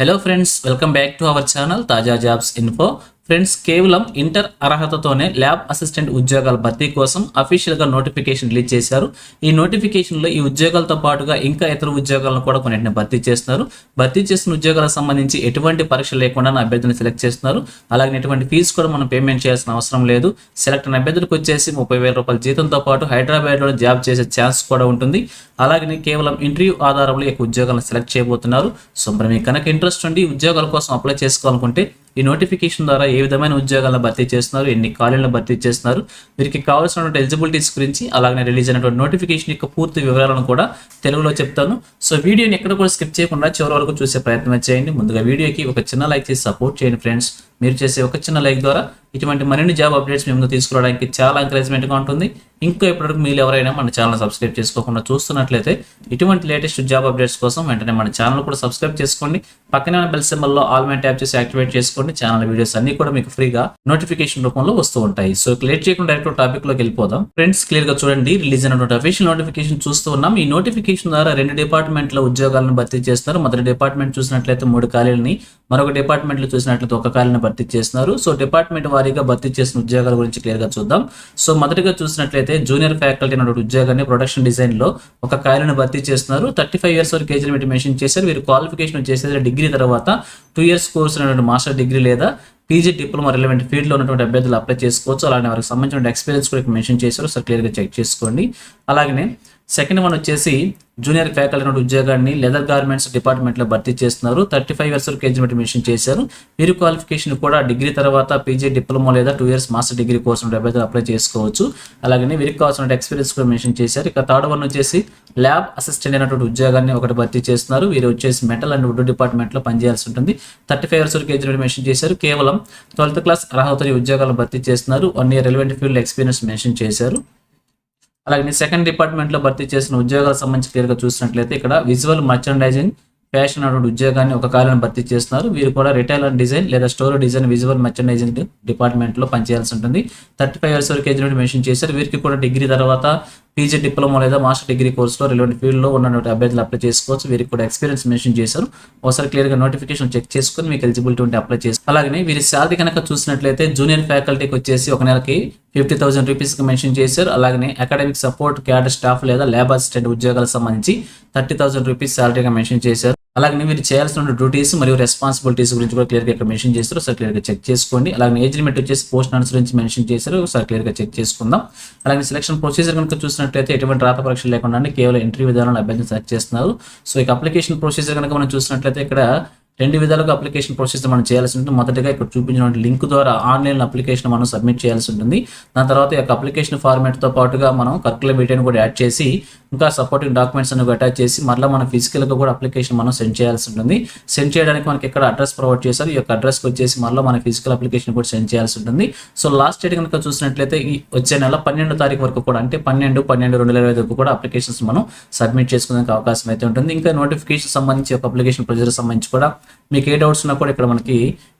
Hello friends, welcome back to our channel తాజా jobs info. Friends, కేవలం inter అర్హతతోనే lab assistant ఉద్యోగాల భర్తీ కోసం అఫీషియల్గా నోటిఫికేషన్ రిలీజ్ చేశారు. ఈ నోటిఫికేషన్లో ఈ ఉద్యోగాలతో పాటుగా ఇంకా ఇతర ఉద్యోగాలను కూడా కొన్నింటిని భర్తీ చేస్తున్నారు. భర్తీ చేసిన ఉద్యోగాలకు సంబంధించి ఎటువంటి పరీక్ష లేకుండా అభ్యర్థిని సెలెక్ట్ చేస్తున్నారు. అలాగే ఎటువంటి ఫీజు కూడా మనం పేమెంట్ చేయాల్సిన అవసరం లేదు. సెలెక్ట్ అయిన అభ్యర్థులకు వచ్చేసి 30,000 రూపాయల జీతంతో పాటు హైదరాబాద్లో జాబ్ చేసే ఛాన్స్ కూడా ఉంటుంది. అలాగే కేవలం ఇంటర్వ్యూ ఆధారంలో ఈ ఉద్యోగాలను సెలెక్ట్ చేయబోతున్నారు. సో మరి మీకు కనుక ఇంట్రెస్ట్ ఉండి ఉద్యోగాల కోసం అప్లై చేసుకోవాలనుకుంటే ఈ నోటిఫికేషన్ ద్వారా ఏ విధమైన ఉద్యోగాలను భర్తీ చేస్తున్నారు, ఎన్ని ఖాళీలను భర్తీ చేస్తున్నారు, వీరికి కావాల్సినటువంటి ఎలిజిబిలిటీస్ గురించి, అలాగే రిలీజ్ అయినటువంటి నోటిఫికేషన్ యొక్క పూర్తి వివరాలను కూడా తెలుగులో చెప్తాను. సో వీడియోని ఎక్కడ కూడా స్కిప్ చేయకుండా చివరి వరకు చూసే ప్రయత్నం చేయండి. ముందుగా వీడియోకి ఒక చిన్న లైక్ చేసి సపోర్ట్ చేయండి ఫ్రెండ్స్. మీరు చేసే ఒక చిన్న లైక్ ద్వారా ఇటువంటి మరిన్ని జాబ్ అప్డేట్స్ మీ ముందు తీసుకురావడానికి చాలా ఎంకరేజ్మెంట్గా ఉంటుంది. ఇంకా ఇప్పటివరకు మీరు ఎవరైనా మన ఛానల్ సబ్స్క్రైబ్ చేసుకోకుండా చూస్తున్నట్లయితే ఇటువంటి లేటెస్ట్ జాబ్ అప్డేట్స్ కోసం వెంటనే మన ఛానల్ కూడా సబ్స్క్రైబ్ చేసుకోండి. పక్కనే ఉన్న బెల్ సింబల్లో ఆల్ మైన ట్యాప్ చేసి యాక్టివేట్ చేసుకోండి. ఛానల్ వీడియోస్ అన్ని కూడా మీకు ఫ్రీగా నోటిఫికేషన్ రూపంలో వస్తూ ఉంటాయి. సో లేట్ చేయకుండా డైరెక్ట్ టాపిక్ లోకి వెళ్ళిపోదాం. ఫ్రెండ్స్, క్లియర్ గా చూడండి, రిలీజ్ అయినటువంటి అఫీషియల్ నోటిఫికేషన్ చూస్తూ ఉన్నాం. ఈ నోటిఫికేషన్ ద్వారా 2 డిపార్ట్మెంట్ల ఉద్యోగాలను భర్తీ చేస్తున్నారు. మొదటి డిపార్ట్మెంట్ చూసినట్లయితే 3 ఖాళీలని, మరొక డిపార్ట్మెంట్ లో చూసినట్లయితే 1 ఖాళీని భర్తీ చేస్తున్నారు. సో డిపార్ట్మెంట్ వారీగా భర్తీ చేసిన ఉద్యోగాల గురించి క్లియర్ గా చూద్దాం. సో మొదటిగా చూసినట్లయితే జూనియర్ ఫ్యాకల్టీ అనే ఉద్యోగాన్ని ప్రొడక్షన్ డిజైన్ లో 1 ఖాళీని భర్తీ చేస్తున్నారు. 35 ఇయర్స్ వరకు ఏజ్ లిమిట్ మెన్షన్ చేశారు. వీరు క్వాలిఫికేషన్ చేసేది డిగ్రీ తర్వాత 2 ఇయర్స్ కోర్స్ అనేటువంటి మాస్టర్ డిగ్రీ లేదా పీజీ డిప్లొమా రిలవెంట్ ఫీల్డ్లో ఉన్నటువంటి అభ్యర్థులు అప్లై చేసుకోవచ్చు. అలాగే వారికి సంబంధించిన ఎక్స్పీరియన్స్ కూడా మెన్షన్ చేశారు. సో క్లియర్గా చెక్ చేసుకోండి. అలాగే సెకండ్ వన్ వచ్చేసి జూనియర్ ఫ్యాకల్టీ ఉద్యోగాన్ని లెదర్ గార్మెంట్స్ డిపార్ట్మెంట్లో భర్తీ చేస్తున్నారు. 35 ఇయర్స్ వరకు ఏజ్ లిమిట్ మెన్షన్ చేశారు. వీరి క్వాలిఫికేషన్ కూడా డిగ్రీ తర్వాత పీజీ డిప్లొమా లేదా 2 ఇయర్స్ మాస్టర్ డిగ్రీ కోర్స్ అభ్యర్థులు అప్లై చేసుకోవచ్చు. అలాగే వీరికి కావాల్సిన ఎక్స్పీరియన్స్ కూడా మెన్షన్ చేశారు. ఇక థర్డ్ వన్ వచ్చేసి ల్యాబ్ అసిస్టెంట్ అయినటువంటి ఉద్యోగాన్ని ఒకటి భర్తీ చేస్తున్నారు. వీరు వచ్చేసి మెటల్ అండ్ వుడ్ డిపార్ట్మెంట్లో పనిచేయాల్సి ఉంటుంది. 35 ఇయర్స్ వరకు ఏజ్ లిమిట్ మెన్షన్ చేశారు. కేవలం 12th క్లాస్ అర్హతతో ఉద్యోగాలను భర్తీ చేస్తున్నారు. 1 year relevant field experience mention చేశారు. అలాగే సెకండ్ డిపార్ట్మెంట్లో భర్తీ చేసిన ఉద్యోగాలకు సంబంధించి క్లియర్గా చూసినట్లయితే ఇక్కడ విజువల్ మర్చండైజింగ్ ఫ్యాషన్ అనే ఉద్యోగాన్ని 1 ఖాళీని భర్తీ చేస్తున్నారు. వీరు కూడా రిటైల్ అండ్ డిజైన్ లేదా స్టోర్ డిజైన్ విజువల్ మర్చండైజింగ్ డిపార్ట్మెంట్లో పనిచేయాల్సి ఉంటుంది. 35 ఇయర్స్ వరకు ఏజ్ లిమిట్ మెన్షన్ చేశారు. వీరికి కూడా డిగ్రీ తర్వాత పీజీ డిప్లొమా లేదా మాస్టర్ డిగ్రీ కోర్సులో రిలవెంట్ ఫీల్డ్లో ఉన్నటువంటి అభ్యర్థులు అప్లై చేసుకోవచ్చు. వీరికి కూడా ఎక్స్పీరియన్స్ మెన్షన్ చేశారు. ఒకసారి క్లియర్గా నోటిఫికేషన్ చెక్ చేసుకుని మీకు ఎలిజిబిలిటీ ఉంటే అప్లై చేస్తారు. అలాగే వీరి శాలరీ కనుక చూసినట్లయితే జూనియర్ ఫ్యాకల్టీకి వచ్చేసి 1 నెలకి 50,000 రూపీస్కి మెన్షన్ చేశారు. అలాగే అకాడమిక్ సపోర్ట్ క్యాడర్ స్టాఫ్ లేదా ల్యాబ్ అసిస్టెంట్ ఉద్యోగాలకు సంబంధించి 30,000 రూపీస్ శాలరీగా మెన్షన్ చేశారు. అలాగే వీరు చేయాల్సిన డ్యూటీస్ మరియు రెస్పాన్సిబిలిటీస్ గురించి కూడా క్లియర్గా ఇక్కడ మెన్షన్ చేస్తారు. ఒకసారి క్లియర్గా చెక్ చేసుకోండి. అలాగే ఏజ్ లిమిట్ వచ్చేసి పోస్ట్ అనుసరించి మెన్షన్ చేశారు. ఒకసారి క్లియర్గా చెక్ చేసుకుందాం. అలాగే సెలక్షన్ ప్రొసీజర్ కనుక చూసినట్లయితే ఎటువంటి రాత పరీక్షలు లేకుండా కేవలం ఇంటర్వ్యూ విధానాన్ని అభ్యర్థిని సెలెక్ట్ చేస్తున్నారు. సో ఇక అప్లికేషన్ ప్రొసీజర్ కనుక మనం చూసినట్లయితే ఇక్కడ 2 విధాలుగా అప్లికేషన్ ప్రొసీజర్ మనం చేయాల్సి ఉంటుంది. మొదటిగా ఇక్కడ చూపించిన లింక్ ద్వారా ఆన్లైన్ అప్లికేషన్ మనం సబ్మిట్ చేయాల్సి ఉంటుంది. దాని తర్వాత ఈ యొక్క అప్లికేషన్ ఫార్మాట్తో పాటుగా మనం కరికులం వీడియోని కూడా యాడ్ చేసి ఇంకా సపోర్టింగ్ డాక్యుమెంట్స్ అన్ని అటాచ్ చేసి మళ్ళీ మన ఫిజికల్గా కూడా అప్లికేషన్ మనం సెండ్ చేయాల్సి ఉంటుంది. సెండ్ చేయడానికి మనకి ఇక్కడ అడ్రస్ ప్రొవైడ్ చేశారు. ఈ యొక్క అడ్రస్కి వచ్చేసి మళ్ళీ మన ఫిజికల్ అప్లికేషన్ కూడా సెండ్ చేయాల్సి ఉంటుంది. సో లాస్ట్ డేట్ కనుక చూసినట్లయితే ఈ వచ్చే నెల 12వ తారీఖు వరకు కూడా, అంటే 12/12/2025 వరకు కూడా అప్లికేషన్స్ మనం సబ్మిట్ చేసుకోవడానికి అవకాశం అయితే ఉంటుంది. ఇంకా నోటిఫికేషన్ సంబంధించి ఒక అప్లికేషన్ ప్రొసీజర్ సంబంధించి కూడా మీకు ఏ డౌట్స్ ఉన్నా కూడా ఇక్కడ మనకి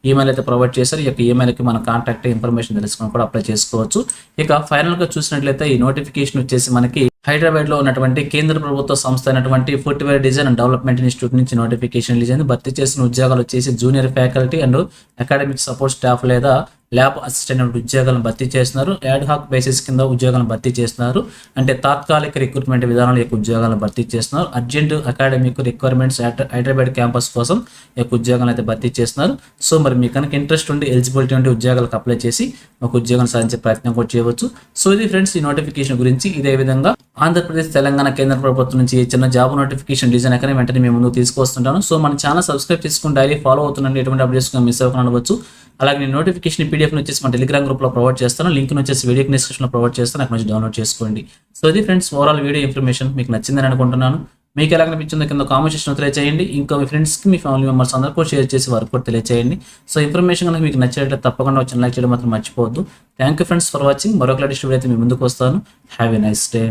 ఈమెయిల్ అయితే ప్రొవైడ్ చేశారు. ఈ యొక్క ఈమెయిల్కి మన కాంటాక్ట్ ఇన్ఫర్మేషన్ తెలుసుకొని కూడా అప్లై చేసుకోవచ్చు. ఇక ఫైనల్గా చూసినట్లయితే ఈ నోటిఫికేషన్ వచ్చేసి మనకి హైదరాబాద్లో ఉన్నటువంటి కేంద్ర ప్రభుత్వ సంస్థ అయినటువంటి footwear design and development institute నుంచి నోటిఫికేషన్ రిలీజ్ అయింది. భర్తీ చేసిన ఉద్యోగాలు వచ్చేసి junior faculty and academic support staff లేదా ల్యాబ్ అసిస్టెంట్ ఉద్యోగాలను భర్తీ చేస్తున్నారు. యాడ్ హాక్ బేసిస్ కింద ఉద్యోగాలను భర్తీ చేస్తున్నారు. అంటే తాత్కాలిక రిక్రూట్మెంట్ విధానాల యొక్క ఉద్యోగాలను భర్తీ చేస్తున్నారు. Urgent academic requirements Hyderabad campus కోసం ఈ యొక్క ఉద్యోగాలను అయితే భర్తీ చేస్తున్నారు. సో మరి మీకు కనుక ఇంట్రెస్ట్ ఉండి ఎలిజిబిలిటీ ఉంటే ఉద్యోగాలకు అప్లై చేసి ఒక ఉద్యోగం సాధించే ప్రయత్నం కూడా చేయవచ్చు. సో ఇది ఫ్రెండ్స్ ఈ నోటిఫికేషన్ గురించి. ఇదే విధంగా ఆంధ్రప్రదేశ్, తెలంగాణ కేంద్ర ప్రభుత్వం నుంచి చిన్న జాబ్ నోటిఫికేషన్ డిజైన్ ఎక్కడ వెంటనే మేము ముందుకు తీసుకొస్తుంటాను. సో మన ఛానల్ సబ్స్క్రైబ్ చేసుకుని డైలీ ఫాలో అవుతుండండి. ఎటువంటి అప్డేట్స్ మిస్ అవ్వకుండా ఉండవచ్చు. అలాగే నేను నోటిఫికేషన్ పీడిఎఫ్ వచ్చేసి మన టెలిగ్రామ్ గ్రూప్లో ప్రొవైడ్ చేస్తాను. లింక్ వచ్చేసి వీడియో డిస్క్రిప్షన్లో ప్రొవైడ్ చేస్తాను. అక్కడ నుంచి డౌన్లోడ్ చేసుకోండి. సో ఇది ఫ్రెండ్స్ ఓవరాల్ వీడియో ఇన్ఫర్మేషన్ మీకు నచ్చిందని అనుకుంటున్నాను. మీకు ఎలా అనిపించిందో కింద కామెంట్ సెక్షన్లో తెలియజేయండి. ఇంకా మీ ఫ్రెండ్స్కి, మీ ఫ్యామిలీ మెంబర్స్ అందరూ కూడా షేర్ చేసి వారికి కూడా తెలియజేయండి. సో ఇన్ఫర్మేషన్ కనుక మీకు నచ్చినట్లయితే తప్పకుండా వచ్చిన లైక్ చేయడం మాత్రం మర్చిపోవద్దు. Thank you friends for watching. మరొక లేటెస్ట్ వీడియో అయితే మీ ముందుకు వస్తాను. Have a nice day.